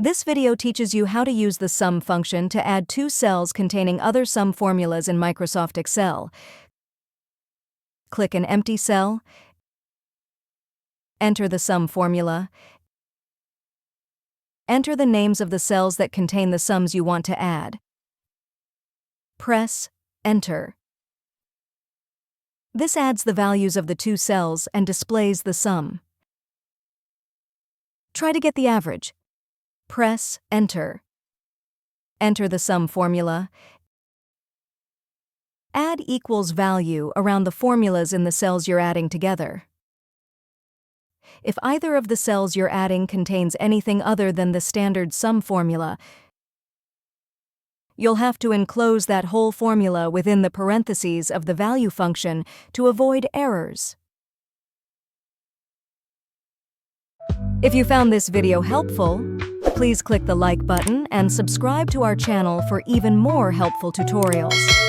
This video teaches you how to use the sum function to add two cells containing other sum formulas in Microsoft Excel. Click an empty cell, enter the sum formula, enter the names of the cells that contain the sums you want to add. Press Enter. This adds the values of the two cells and displays the sum. Try to get the average. Press Enter. Enter the sum formula. Add equals value around the formulas in the cells you're adding together. If either of the cells you're adding contains anything other than the standard sum formula, you'll have to enclose that whole formula within the parentheses of the value function to avoid errors. If you found this video helpful, please click the like button and subscribe to our channel for even more helpful tutorials.